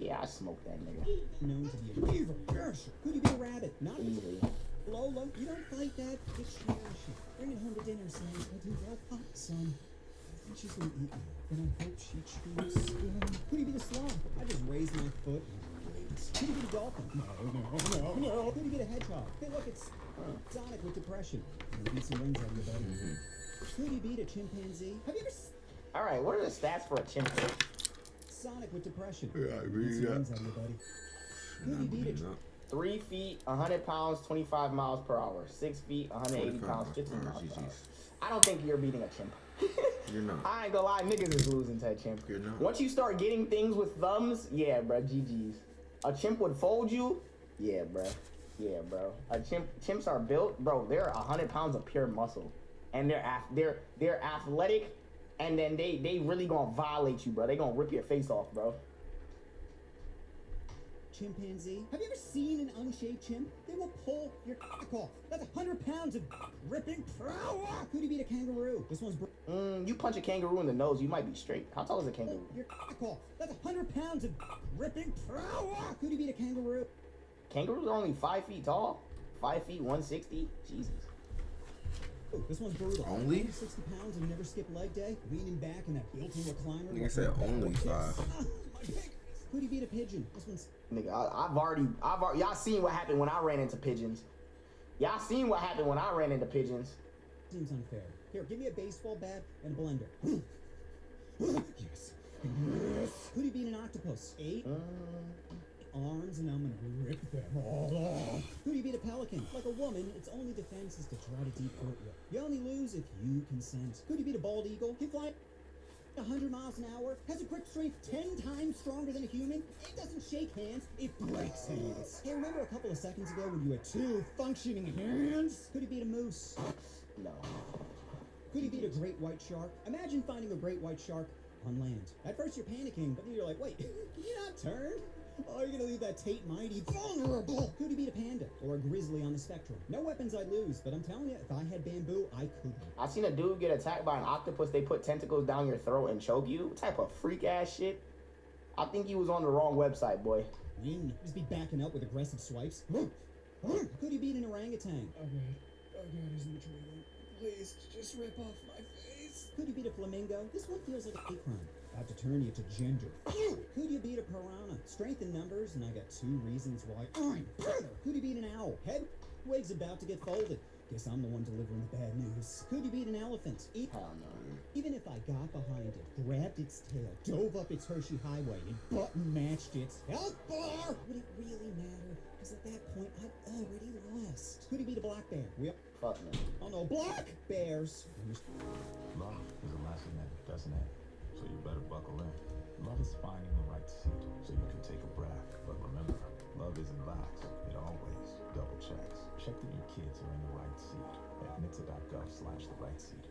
Yeah, I smoked that nigga. Known to be a beaver. Yes. Could you be a rabbit? Not Easily. Lola. You don't fight that. You cherish it. Bring it home to dinner, son. I do well, hot, son. I think she's gonna eat me. Then I hope she chews. Could you be the sloth? I just raised my foot. Could you be the dolphin? No. Could you be the hedgehog? Hey, look, it's Sonic with depression. Beat some rings out of your belly. Could you beat a chimpanzee? Have you ever All right, what are the stats for a chimpanzee? Sonic with depression? Yeah, I Beat mean, some yeah. rings out of your buddy. Could you beat a 3 feet, 100 pounds, 25 miles per hour. 6 feet, 180 pounds, 15 miles per hour. I don't think you're beating a chimp. You're not. I ain't gonna lie, niggas is losing to a chimp. You're not. Once you start getting things with thumbs, yeah, bro, GG's. A chimp would fold you, yeah, bro. Yeah, bro. Chimps are built, bro. They're 100 pounds of pure muscle, and they're athletic, and then they really gonna violate you, bro. They gonna rip your face off, bro. chimpanzee? Have you ever seen an unshaved chimp? They will pull your cock off. That's 100 pounds of ripping power. Could you beat a kangaroo? This one's You punch a kangaroo in the nose, you might be straight. How tall is a kangaroo? your cock off. That's 100 pounds of ripping power. Could you beat a kangaroo? Kangaroos are only 5 feet tall. 5 feet, 160. Jesus. Ooh, this one's brutal. Only? 60 pounds and never skip leg day. Leaning back in that built-in recliner. Nigga said only 5. My pig. Could you beat a pigeon? This one's Nigga, I've already, y'all seen what happened when I ran into pigeons. Y'all seen what happened when I ran into pigeons. seems unfair. Here, give me a baseball bat and a blender. Yes. Could you beat an octopus? 8 arms and I'm gonna rip them all off. Could you beat a pelican? Like a woman, its only defense is to try to deep throat you. You only lose if you consent. Could you beat a bald eagle? Can fly 100 miles an hour, has a grip strength 10 times stronger than a human. It doesn't shake hands, it breaks hands. Hey, remember a couple of seconds ago when you had 2 functioning hands? Could you beat a moose? No. Could you beat a great white shark? Imagine finding a great white shark on land. At first you're panicking, but then you're like, wait, can you not turn? Oh, you're gonna leave that Tate Mighty vulnerable. Could you beat a panda or a grizzly on the spectrum? No weapons I'd lose, but I'm telling you, if I had bamboo, I could. I seen a dude get attacked by an octopus. They put tentacles down your throat and choke you. What type of freak ass shit? I think he was on the wrong website, boy. Just be backing up with aggressive swipes. Could you beat an orangutan? Oh God, isn't the tree? Please, just rip off my face. Could you beat a flamingo? This one feels like a hate crime. About to turn you to ginger. Could you beat a piranha? Strength in numbers, and I got 2 reasons why I'm better. Could you beat an owl? Head wig's about to get folded. Guess I'm the one delivering the bad news. Could you beat an elephant? Hell no. Even if I got behind it, grabbed its tail, dove up its Hershey Highway, and button matched its health bar, would it really matter? Because at that point, I'd already lost. Could you beat a black bear? Fuck no. Oh no, black bears. Love is a lesson that doesn't end, so you better buckle in. Love is finding the right seat so you can take a breath. But remember, love isn't lax. It always double checks. Check that your kids are in the right seat at NHTSA.gov/the right seat.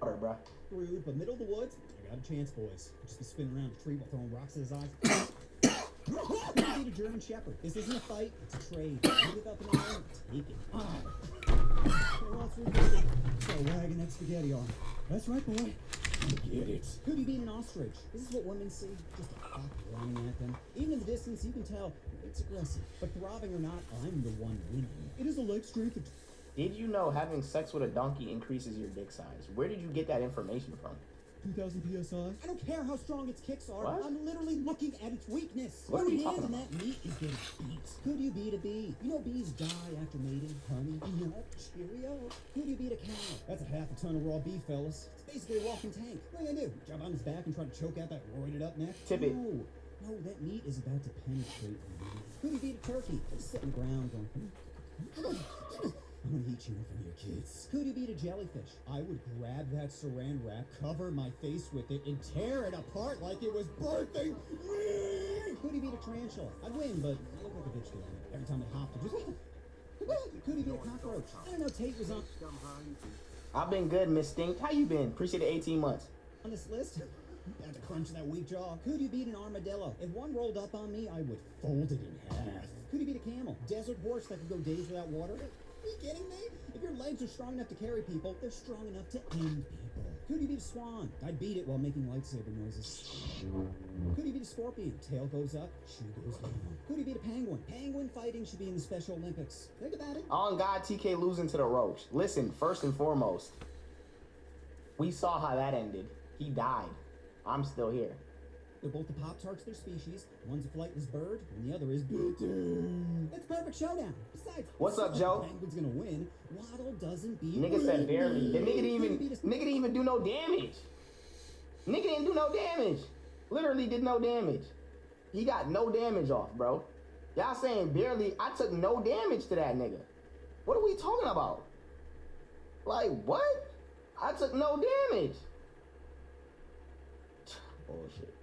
Water, bruh. Rude, but middle of the woods, I got a chance, boys. Just be spinning around a tree while throwing rocks at his eyes. Could you beat a German Shepherd? This isn't a fight, it's a trade. You give up an arm, take it. Who wants to revisit it? Start wagging that spaghetti on. That's right, boy. Get it. Could you beat an ostrich? This is what women see. Just a cock running at them. Even in the distance, you can tell it's aggressive. But throbbing or not, I'm the one winning. It is a leg strength of... Did you know having sex with a donkey increases your dick size? Where did you get that information from? 2,000 PSI. I don't care how strong its kicks are. What? I'm literally looking at its weakness. What are you Your hands talking and that meat is getting beat. Could you beat a bee? You know bees die after mating. Honey, nut, Cheerio. Could you beat a cow? That's a half a ton of raw beef, fellas. It's basically a walking tank. What are you gonna do? Jump on his back and try to choke out that roided up neck? Tip it. No, that meat is about to penetrate you. Could you beat a turkey? Just sit on the ground going, I'm gonna eat you in front of your kids. Could you beat a jellyfish? I would grab that saran wrap, cover my face with it, and tear it apart like it was birthing me. Could you beat a tarantula? tarantula. I'd win, but I look like a bitch doing it. Every time I hopped, it just could he be a cockroach? I don't know. Tate was on I've been good, Miss Stink. How you been? Appreciate the 18 months. this list. Got the crunch of that weak jaw. Could you beat an armadillo? If one rolled up on me, I would fold it in half. Could you beat a camel? Desert horse that could go days without water? Are you kidding me? If your legs are strong enough to carry people, they're strong enough to end people. Could you beat a swan? I'd beat it while making lightsaber noises. Could you beat a scorpion? Tail goes up, shoe goes down. Could you beat a penguin? Penguin fighting should be in the Special Olympics. Think about it. On God, TK losing to the roach. Listen, first and foremost, we saw how that ended. He died. I'm still here. They're both the Pop-Tarts of their species. One's a flightless bird, and the other is beaten. It's a perfect showdown. Besides, What's up, it's not Joe? like the Penguin's gonna win. Waddle doesn't beat Nigga said Whitney. barely. The nigga Could he beat didn't even do no damage. Nigga didn't do no damage. Literally did no damage. He got no damage off, bro. Y'all saying barely. I took no damage to that nigga. What are we talking about? Like, what? I took no damage. Bullshit.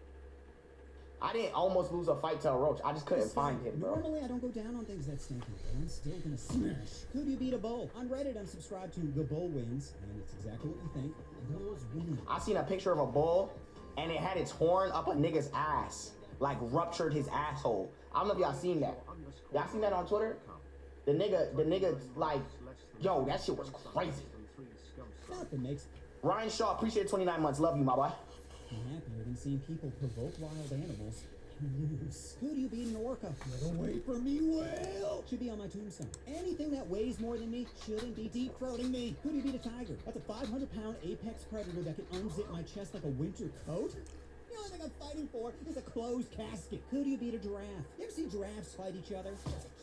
I didn't almost lose a fight to a roach. I just couldn't find him, bro. Normally, I don't go down on things that stinky, but I'm still gonna smash. Could you beat a bull? On Reddit, I'm subscribed to The Bull Wins, and it's exactly what you think. Bulls winning. I seen a picture of a bull, and it had its horn up a nigga's ass. Like, ruptured his asshole. I don't know if y'all seen that. Y'all seen that on Twitter? The nigga, like, yo, that shit was crazy. Nothing makes Ryan Shaw, appreciate 29 months. Love you, my boy. me happier than seeing people provoke wild animals and lose. Could you beat an orca? Get away from me, whale! Should be on my tombstone. Anything that weighs more than me shouldn't be deep-throating me. Could you beat a tiger? That's a 500-pound apex predator that can unzip my chest like a winter coat. The only thing I'm fighting for is a closed casket. Could you beat a giraffe? You ever see giraffes fight each other?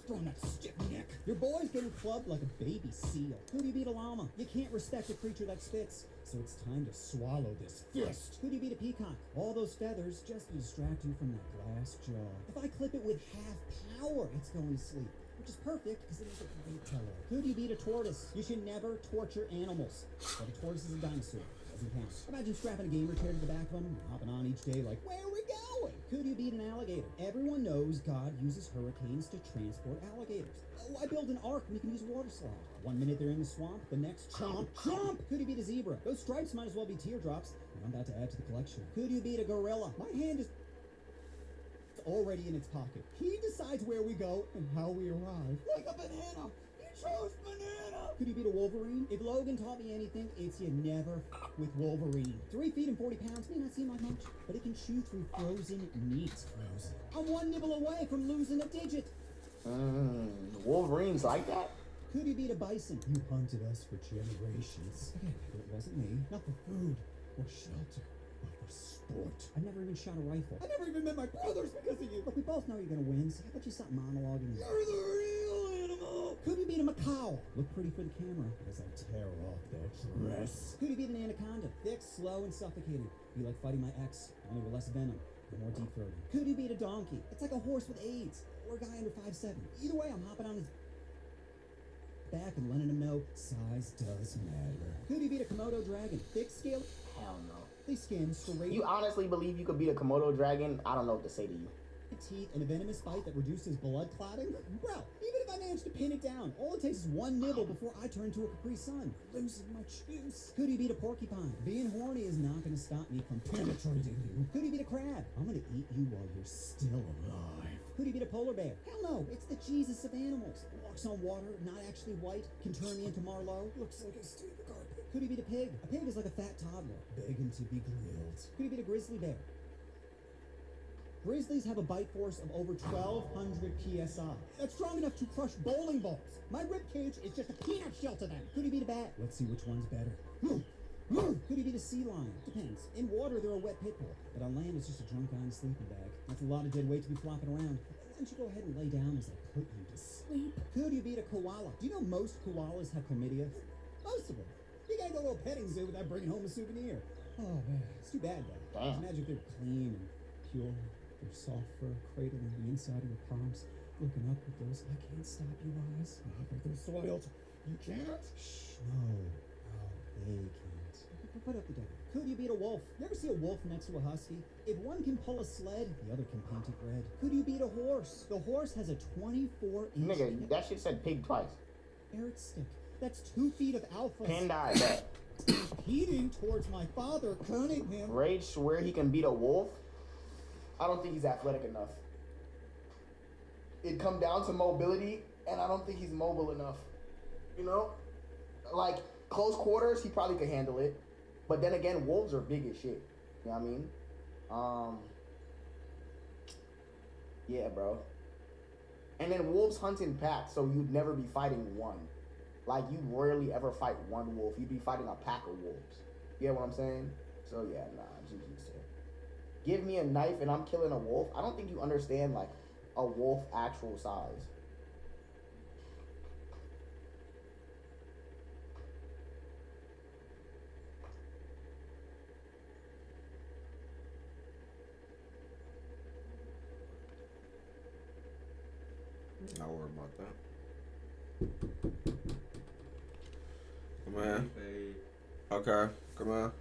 Throwing that stiff neck. Your boy's getting clubbed like a baby seal. Could you beat a llama? You can't respect a creature that spits, so it's time to swallow this fist. Could you beat a peacock? All those feathers just to distract you from that glass jaw. If I clip it with half power, it's going to sleep. Which is perfect because it is a great color. Could you beat a tortoise? You should never torture animals. But a tortoise is a dinosaur. Doesn't count. Imagine strapping a gamer chair to the back of them, hopping on each day like, where are we going? Could you beat an alligator? Everyone knows God uses hurricanes to transport alligators. Why build an ark when you can use a water slide? 1 minute they're in the swamp, the next chomp, chomp! Could you beat a zebra? Those stripes might as well be teardrops. I'm about to add to the collection. Could you beat a gorilla? My hand is already in its pocket. He decides where we go and how we arrive. Like a banana. He chose banana. Could you beat a Wolverine? If Logan taught me anything, it's you never f with Wolverine. 3 feet and 40 pounds may not seem like much, but it can chew through frozen meat. Frozen. I'm one nibble away from losing a digit. Wolverines like that? Could you beat a bison? You hunted us for generations. Again, it wasn't me. Not for food or shelter. But for sport. I never even shot a rifle. I never even met my brothers because of you. Look, we both know you're gonna win, so how about you stop monologuing? You're the real animal. Could you beat a macaw? Look pretty for the camera as I tear off that dress. Could you beat an anaconda? Thick, slow, and suffocating. Be like fighting my ex, only with less venom and more deep throating. Could you beat a donkey? It's like a horse with AIDS or a guy under 5'7". Either way, I'm hopping on his back and letting him know size does matter. Could you beat a Komodo dragon? Thick, scaly Hell no. skin, serrated You honestly believe you could beat a Komodo dragon? I don't know what to say to you. teeth and a venomous bite that reduces blood clotting? Bro, even if I manage to pin it down, all it takes is one nibble before I turn to a Capri Sun. Losing my juice. Could you beat a porcupine? Being horny is not going to stop me from penetrating you. Could you beat a crab? I'm going to eat you while you're still alive. Could you beat a polar bear? Hell no, it's the Jesus of animals. Walks on water, not actually white, can turn me into Marlowe. Looks like a street carpet. Could you beat a pig? A pig is like a fat toddler, begging to be grilled. Could you beat a grizzly bear? Grizzlies have a bite force of over 1,200 psi. That's strong enough to crush bowling balls. My ribcage is just a peanut shell to them. Could you beat a bat? Let's see which one's better. Could you beat a sea lion? Depends. In water, they're a wet pit bull, but on land, it's just a drunk guy in a sleeping bag. That's a lot of dead weight to be flopping around. Why don't you go ahead and lay down as I put you to sleep? Could you beat a koala? Do you know most koalas have chlamydia? Most of them. You gotta go to a petting zoo without bringing home a souvenir. Oh man, it's too bad though. Damn. Imagine if they're clean and pure. Their soft fur cradling the inside of your palms, looking up with those I can't stop you eyes. But they're soiled. You can't? Shh, no, they can't. Put up together. Could you beat a wolf? You ever see a wolf next to a husky? If one can pull a sled, the other can paint it red. Could you beat a horse? The horse has a 24-inch Nigga, that shit said pig twice. carrot stick. That's 2 feet of alpha. Panda, bet. Competing towards my father, Cunningham. Rage swear he can beat a wolf? I don't think he's athletic enough. It come down to mobility, and I don't think he's mobile enough. You know? Like, close quarters, he probably could handle it. But then again, wolves are big as shit. You know what I mean? Yeah, bro. And then wolves hunt in packs, so you'd never be fighting one. Like, you rarely ever fight one wolf. You'd be fighting a pack of wolves. You get what I'm saying? So, yeah, nah, GG's here. Give me a knife and I'm killing a wolf. I don't think you understand, like, a wolf actual size. Not worry about that. Come on. Okay, come on.